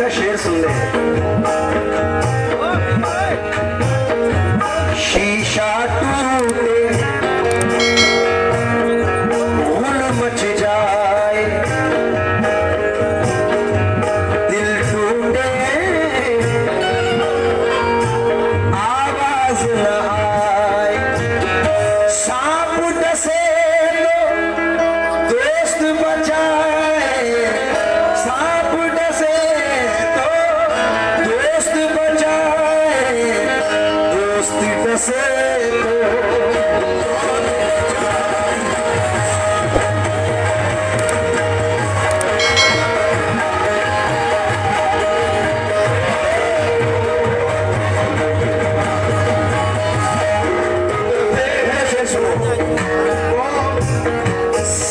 का शेर सुन ले। शीशा टूटे भूल मच जाए, दिल टूटे आवाज न आए, सांप डसे तो दोस्त बचाए, सांप डसे तो दोस्त बचाए, दोस्त डसे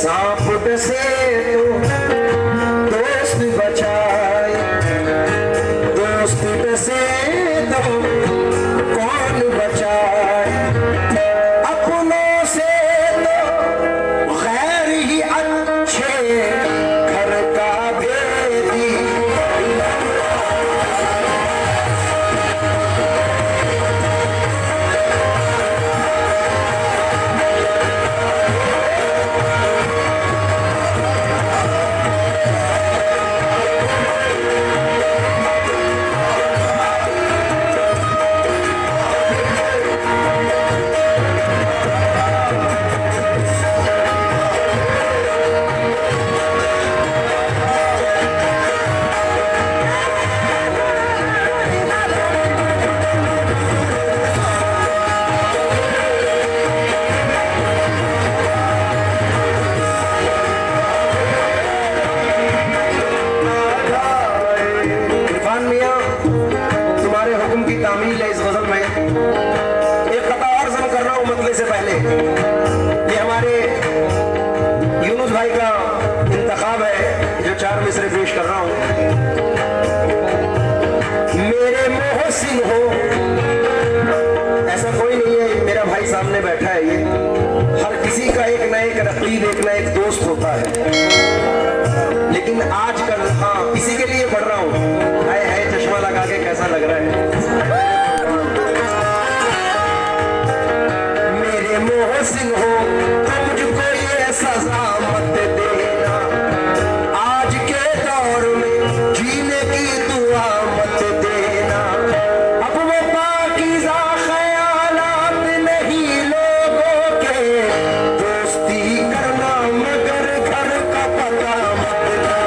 सांप डसे तो दोस्त बचाए, दोस्त डसे तो कौन बचाए, अपनों से तो गैर ही अच्छे, घर का भेदी तुम्हारे हुक्म की तामील है। इस गजल में एक कथा और ज़म कर रहा हूं मतले से पहले। ये हमारे यूनुस भाई का इंतखाब है जो 4 मिसरे पेश कर रहा हूं। मेरे मोहसिन हो, ऐसा कोई नहीं है, मेरा भाई सामने बैठा है। ये हर किसी का एक ना एक रकीब, एक ना एक दोस्त होता है, लेकिन आजकल हाँ किसी के लिए पढ़ रहा हूँ। हाय हाय चश्मा लगा के कैसा लग रहा है। मेरे मोहसिन हो तो मुझको ये सजा मत देना, आज के दौर में जीने की दुआ मत देना। अब वो पाकीज़ा ख्यालात नहीं लोगों के, दोस्ती करना मगर घर का पता मत देना।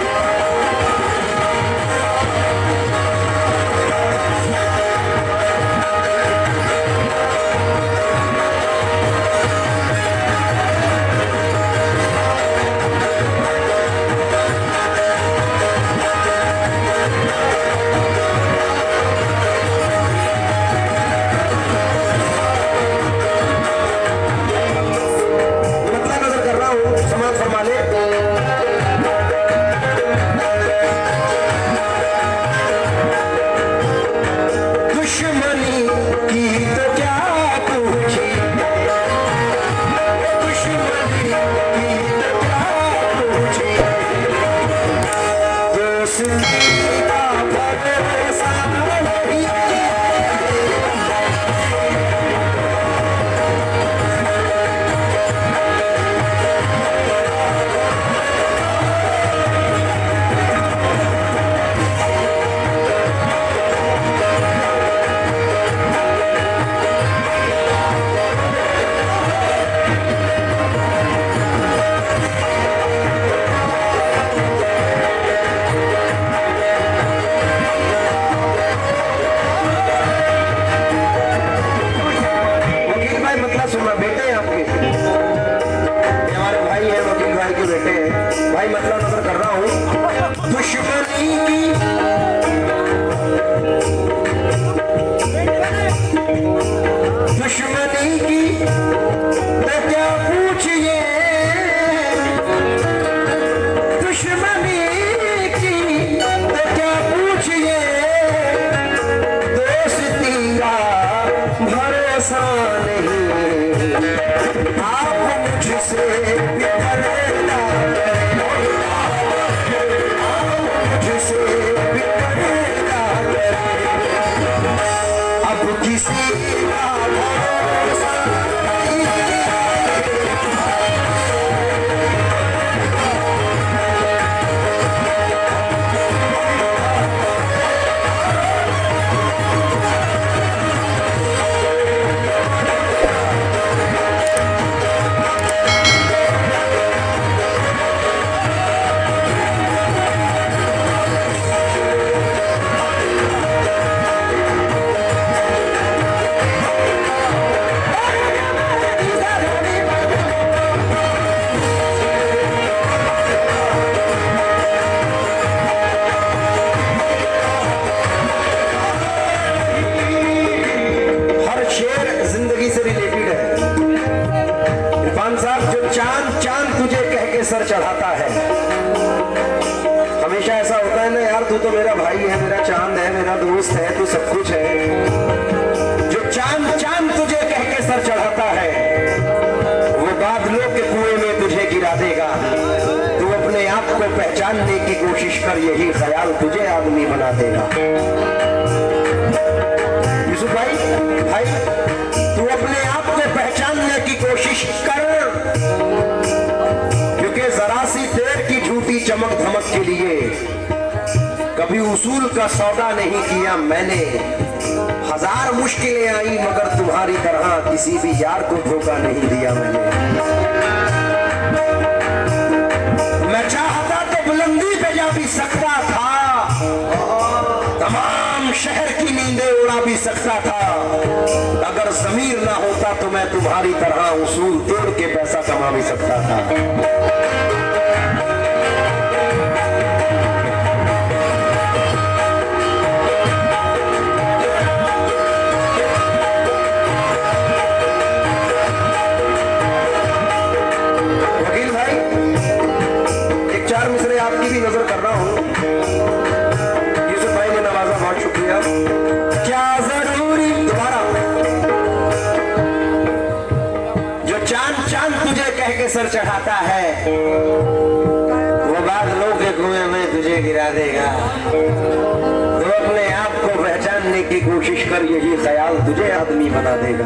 है, मेरा चांद है, मेरा दोस्त है, तू सब कुछ है। जो चांद चांद तुझे कह के सर चढ़ाता है, वो बादलों के कुएं में तुझे गिरा देगा। तू अपने आप को पहचानने की कोशिश कर, यही ख्याल तुझे आदमी बना देगा। यूसुफ भाई तू अपने आप को पहचानने की कोशिश कर, क्योंकि जरा सी देर की झूठी चमक धमक के लिए कभी उसूल का सौदा नहीं किया मैंने। हजार मुश्किलें आई मगर तुम्हारी तरह किसी भी यार को धोखा नहीं दिया मैंने। मैं चाहता तो बुलंदी पे जा भी सकता था, तमाम शहर की नींदें उड़ा भी सकता था। अगर ज़मीर ना होता तो मैं तुम्हारी तरह उसूल तोड़ के पैसा कमा भी सकता था। वकील भाई एक चार मिसरे आपकी भी नजर कर रहा हूं। यूसुफ भाई ने नवाजा, बहुत शुक्रिया। क्या जरूरी दोबारा, जो चांद चांद तुझे कह के सर चढ़ाता है, वो बादलों के कुएं में तुझे गिरा देगा। तो अपने आप को पहचानने की कोशिश कर, यही ख्याल तुझे आदमी बना देगा।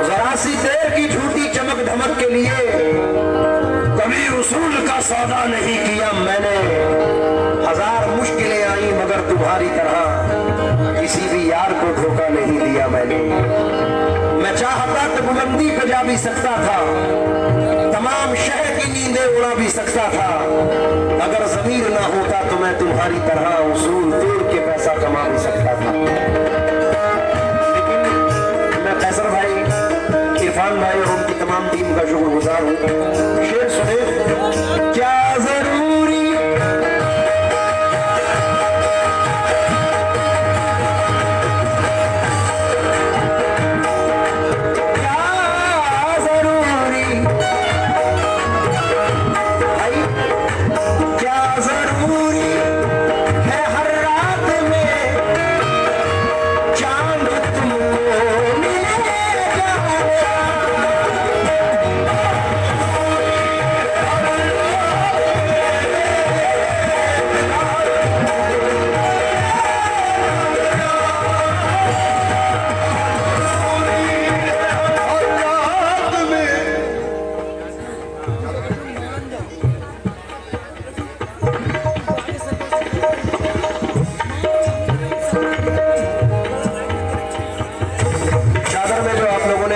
जरा सी देर की झूठी चमक धमक के लिए कभी उसूल का सौदा नहीं किया मैंने। हजार मुश्किलें आई मगर तुम्हारी तरह किसी भी यार को धोखा नहीं दिया मैंने। मैं चाहता तो बुलंदी पे जा भी सकता था, तमाम शहर की नींदें उड़ा भी सकता था। अगर ज़मीर ना होता तो मैं तुम्हारी तरह उसूल तोड़ के पैसा कमा भी सकता था। लेकिन मैं कैसर भाई, इरफान भाई और उनकी तमाम टीम का शुक्रगुजार हूँ। शेर सुने, क्या जरूरी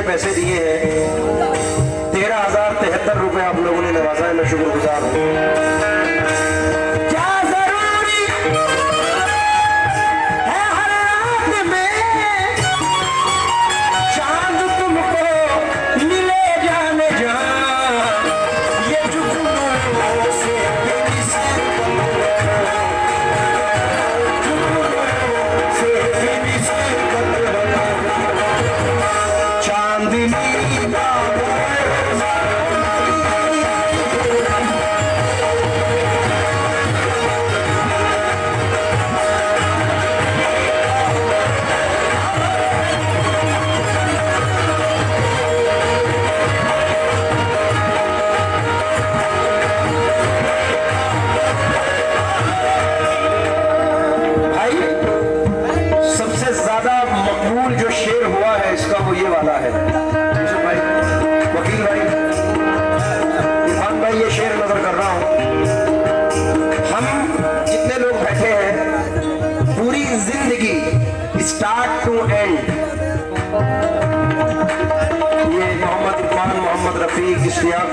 पैसे दिए हैं, 13,073 रुपए आप लोगों ने नवाजा है, मैं शुक्रगुजार हूँ। क्या जरूरी है हर रात में चांद तुमको मिले जाने जा, ये जुगनू से स्टार्ट टू एंड, ये मोहम्मद इरफान, मोहम्मद रफीक, इश्तियाक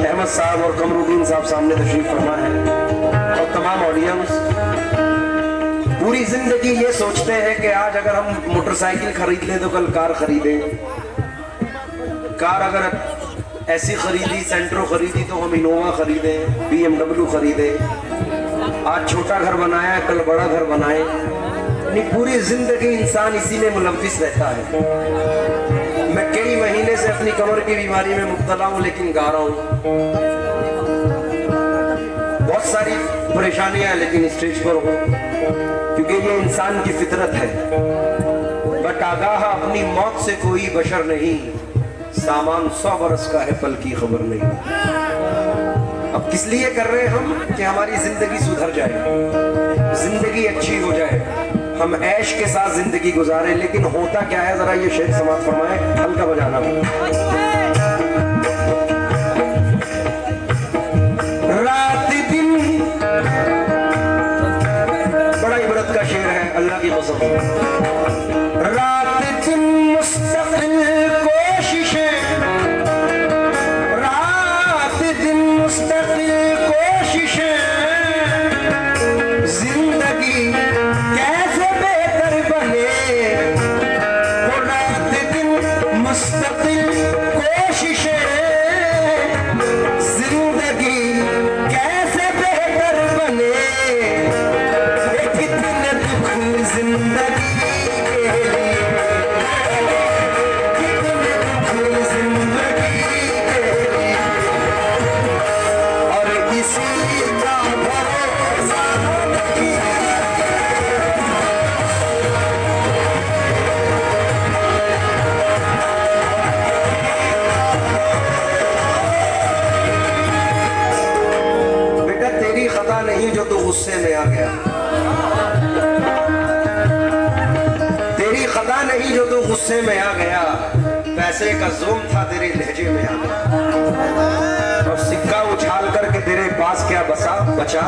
अहमद साहब और कमरुद्दीन साहब सामने तशरीफ फरमा है, और तमाम ऑडियंस। पूरी जिंदगी ये सोचते हैं कि आज अगर हम मोटरसाइकिल खरीद लें तो कल कार खरीदें, कार अगर ऐसी खरीदी, सेंट्रो खरीदी तो हम इनोवा खरीदें, BMW खरीदें। आज छोटा घर बनाया, कल बड़ा घर बनाए। पूरी जिंदगी इंसान इसी में मुलव्विस रहता है। मैं कई महीने से अपनी कमर की बीमारी में मुब्तला हूँ, लेकिन गा रहा हूँ। बहुत सारी परेशानियां, लेकिन स्टेज पर हो, क्योंकि ये इंसान की फितरत है। बट आगाह अपनी मौत से कोई बशर नहीं, सामान 100 बरस का है, पल की खबर नहीं। अब किस लिए कर रहे हैं हम? कि हमारी जिंदगी सुधर जाए, जिंदगी अच्छी हो जाए, हम ऐश के साथ जिंदगी गुजारे। लेकिन होता क्या है, जरा ये शेख समाज फरमाए, हल्का बजाना। रात दिन, बड़ा इबरत का शेर है, अल्लाह की कसम। रात दिन मुस्तकिल कोशिशें, रात दिन मुस्तकिल कोशिशें, जिंदगी कैसे बेहतर बने। वो रात दिन मुस्तकिल कोशिशें, जिंदगी कैसे बेहतर बने। कितने दुख जिंदगी के लिए, कितने दुख जिंदगी के लिए, और इसी का भरोसा नहीं। बेटा तेरी खता नहीं जो तू गुस्से में आ गया, तेरी खता नहीं जो तू गुस्से में आ गया। पैसे का जोम था तेरे लहजे में आ गया, और सिक्का उछाल करके तेरे पास क्या बचा,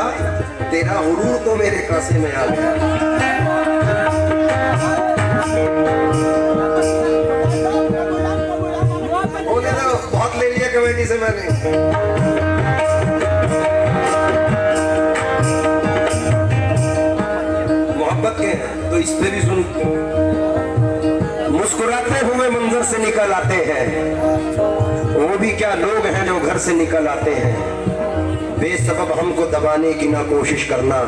तेरा हुरूर तो मेरे कासे में आ गया। बोले तो बहुत ले लिया कमेटी से मैंने। मोहब्बत के हैं तो इस पे भी सुन। मुस्कुराते हुए मंजर से निकल आते हैं, वो भी क्या लोग हैं जो घर से निकल आते हैं। बेसबब हमको दबाने की ना कोशिश करना,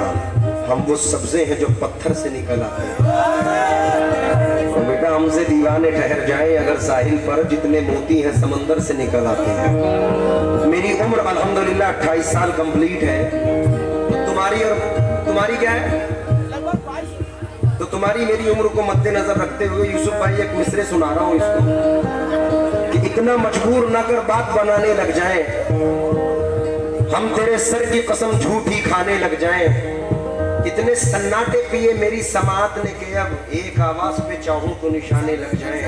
हम वो सब्जे हैं जो पत्थर से निकल आते हैं। तो बेटा हमसे दीवाने ठहर जाएं अगर साहिल पर, जितने मोती हैं समंदर से निकल आते हैं। मेरी उम्र अल्हम्दुलिल्लाह 28 साल कंप्लीट है। तुम्हारी और तुम्हारी क्या है? तो तुम्हारी मेरी उम्र को मद्देनजर रखते हुए यूसुफ भाई एक मिसरे सुना रहा हूं इसको, कि इतना मजबूर ना कर बात बनाने लग जाएं, हम तेरे सर की कसम झूठी खाने लग जाएं। इतने सन्नाटे पिए मेरी समात ने के अब एक आवाज पे चाहूं तो निशाने लग जाएं।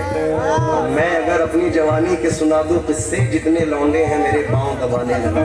और मैं अगर अपनी जवानी के सुना दूं किस्से, जितने लौंडे हैं मेरे पांव दबाने लगे।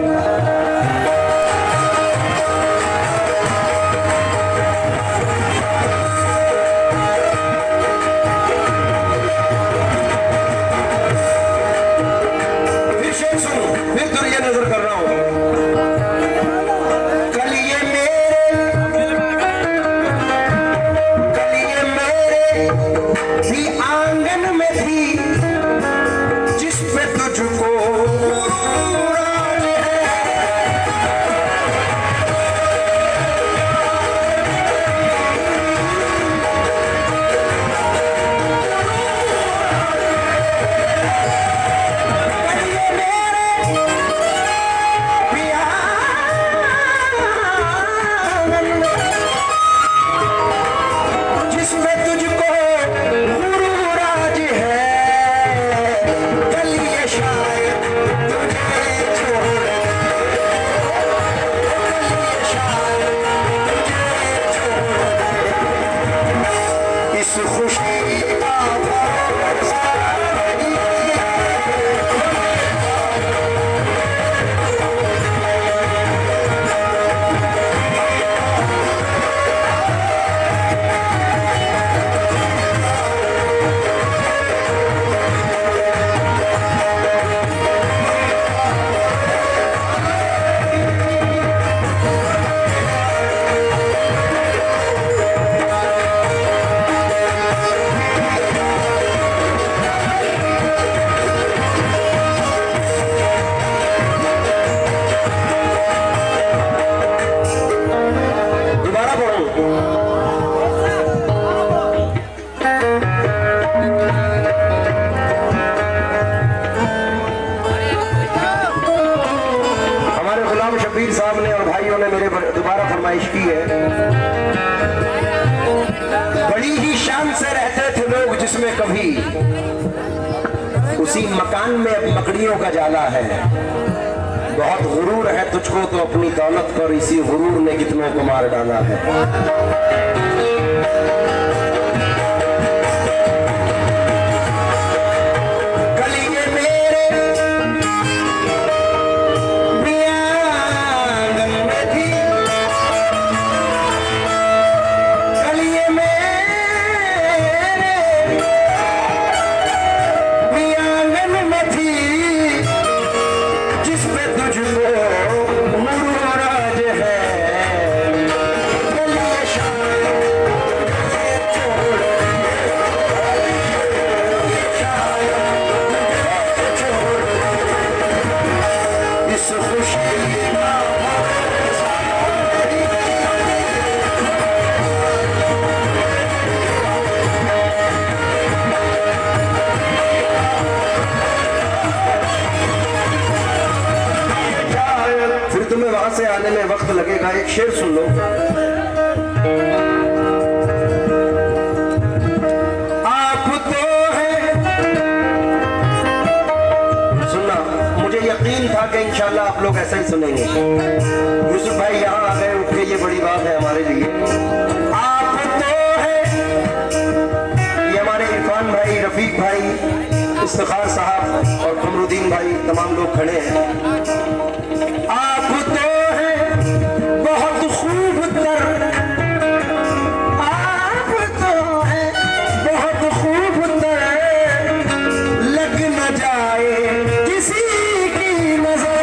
शबीर साहब ने और भाइयों ने मेरे दोबारा जिसमें कभी, उसी मकान में अब मकड़ियों का जाला है। बहुत गुरूर है तुझको तो अपनी दौलत पर, इसी गुरूर ने कितनों को मार डाला है। तुम्हें वहां से आने में वक्त लगेगा। एक शेर सुन लो। आप तो है, सुनना, मुझे यकीन था कि इंशाल्लाह आप लोग ऐसा ही सुनेंगे। यूसुफ भाई यहाँ आ गए उठ के, ये बड़ी बात है हमारे लिए। आप तो है, ये हमारे इरफान भाई, रफीक भाई, इफ्तिखार साहब और कमरुद्दीन भाई, तमाम लोग खड़े हैं। आप तो है बहुत खूब तर, आप तो है बहुत खूब तर, लग न जाए किसी की नजर।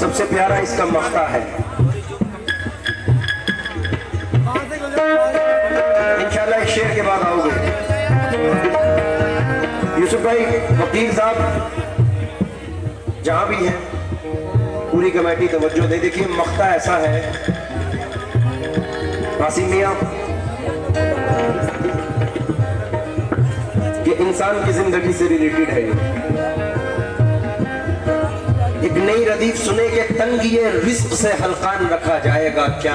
सबसे प्यारा इसका मख्ता है। इंशाल्लाह इस शेर के बाद आओगे। यूसुफ भाई, वकील साहब जहां भी हैं, पूरी कमेटी तवज्जो दे। देखिए मख्ता ऐसा है, कासिम मियां, कि इंसान की जिंदगी से रिलेटेड है। एक नई रदीफ सुने के तंगिए रिस्क से हल्कान रखा जाएगा क्या,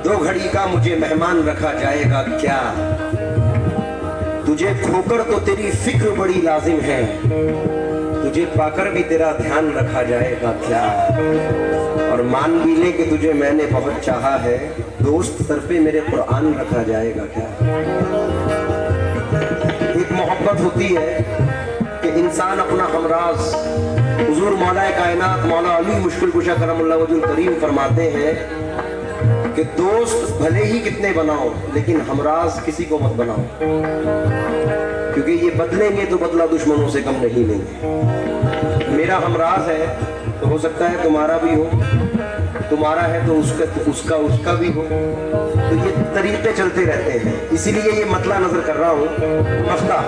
दो घड़ी का मुझे मेहमान रखा जाएगा क्या, तुझे खोकर तो तेरी फिक्र बड़ी लाजिम है, तुझे पाकर भी तेरा ध्यान रखा जाएगा क्या, और मान भी ले कि तुझे मैंने बहुत चाहा है, दोस्त तरफे मेरे कुरान रखा जाएगा क्या। एक मोहब्बत होती है कि इंसान अपना हमराज, हुजूर मौलाए कायनात मौला अली मुश्किल कुशा करमुल्लाह वजुल करीम फरमाते हैं कि दोस्त भले ही कितने बनाओ लेकिन हमराज किसी को मत बनाओ, क्योंकि ये बदलेंगे तो बदला दुश्मनों से कम नहीं लेंगे। मेरा हमराज है तो हो सकता है तुम्हारा भी हो, तुम्हारा है तो उसका भी हो, तो ये तरीके चलते रहते हैं। इसीलिए ये मतला नजर कर रहा हूं, मसला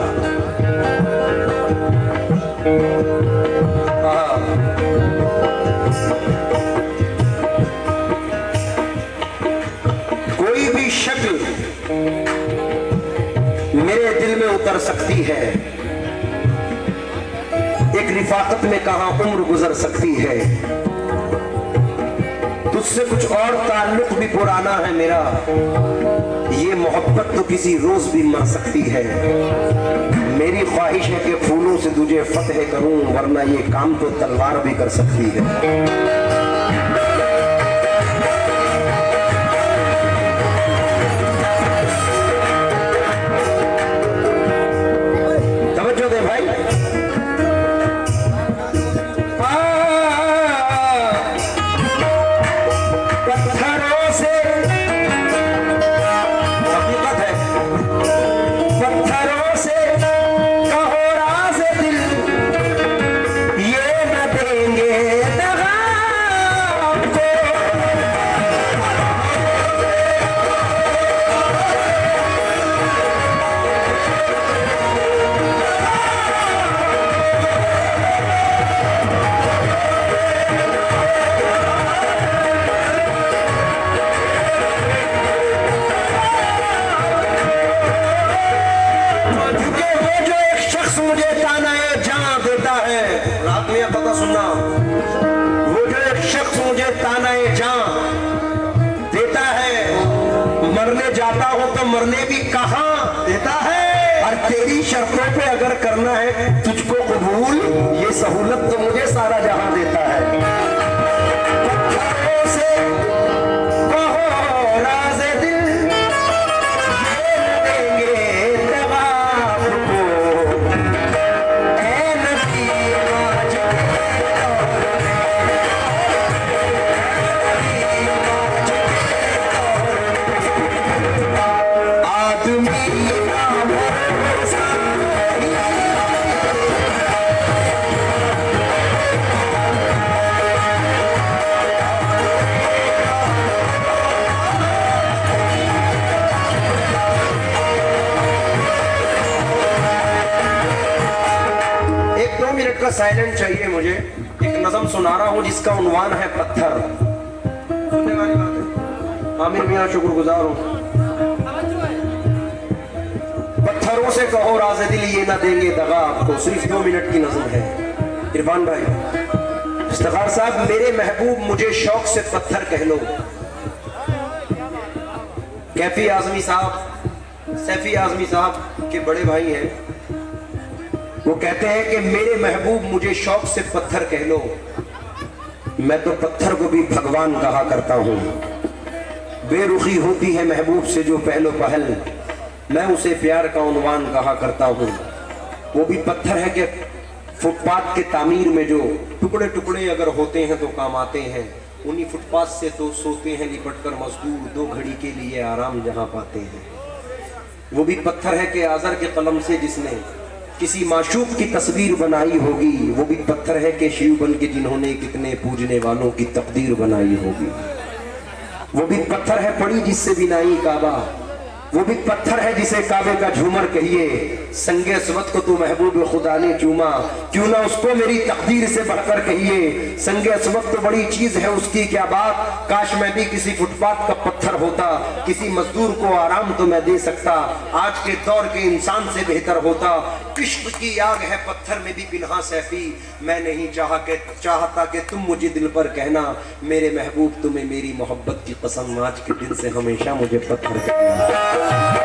कोई भी शक्ल मेरे दिल में उतर सकती है, एक रिफाकत में कहां उम्र गुजर सकती है। तुझसे कुछ और ताल्लुक भी पुराना है मेरा, ये मोहब्बत तो किसी रोज भी मर सकती है। मेरी ख्वाहिश है कि फूलों से तुझे फतह करूं, वरना ये काम तो तलवार भी कर सकती है। सुनना, वो जो एक शख्स मुझे तानाए जान देता है, मरने जाता हूं तो मरने भी कहां देता है। और तेरी शर्तों पे अगर करना है तुझको कबूल, ये सहूलत तो मुझे सारा जहां देता है। पत्थरों से कहो राज़ दिल, ये देंगे जवाब को। ऐ नबी आज का साइलेंट चाहिए मुझे। एक नज़म सुना रहा हूं जिसका उन्वान है पत्थर। सुनने वाली बात है। आमिर मियां शुक्रगुजार हूं। पत्थरों से कहो राज़ दिल, ये ना देंगे दगा आपको। सिर्फ 2 मिनट की नज़म है। इरफान भाई, इफ्तिखार साहब, मेरे महबूब मुझे शौक से पत्थर कह लो। कैफी आजमी साहब, सैफी आजमी साहब के बड़े भाई हैं, वो कहते हैं कि मेरे महबूब मुझे शौक से पत्थर कह लो। मैं तो पत्थर को भी भगवान कहा करता हूं। बेरुखी होती है महबूब से जो पहलो पहल, मैं उसे प्यार का उन्वान कहा करता हूं। वो भी पत्थर है कि फुटपाथ के तामीर में जो टुकड़े टुकड़े अगर होते हैं तो काम आते हैं। उन्हीं फुटपाथ से तो सोते हैं लिपट कर मजदूर, 2 घड़ी के लिए आराम जहां पाते हैं। वो भी पत्थर है कि आज़र के कलम से जिसने किसी माशूक की तस्वीर बनाई होगी। वो भी पत्थर है कि शिव बन के जिन्होंने कितने पूजने वालों की तकदीर बनाई होगी। वो भी पत्थर है पड़ी जिससे बिनाई काबा। वो भी पत्थर है जिसे काबे का झूमर कहिए। संगे स्वत को तो महबूब खुदा ने चूमा, क्यों ना उसको मेरी तकदीर से बढ़कर कहिए। संगे स्वत तो बड़ी चीज है उसकी क्या बात, काश मैं भी किसी फुटपाथ का पत्थर होता। किसी मजदूर को आराम तो मैं दे सकता, आज के दौर के इंसान से बेहतर होता। इश्क की आग है पत्थर में भी पिन्हा सैफी, मैं नहीं चाहता कि तुम मुझे दिल पर कहना। मेरे महबूब तुम्हें मेरी मोहब्बत की कसम, आज के दिन से हमेशा मुझे पत्थर कहना।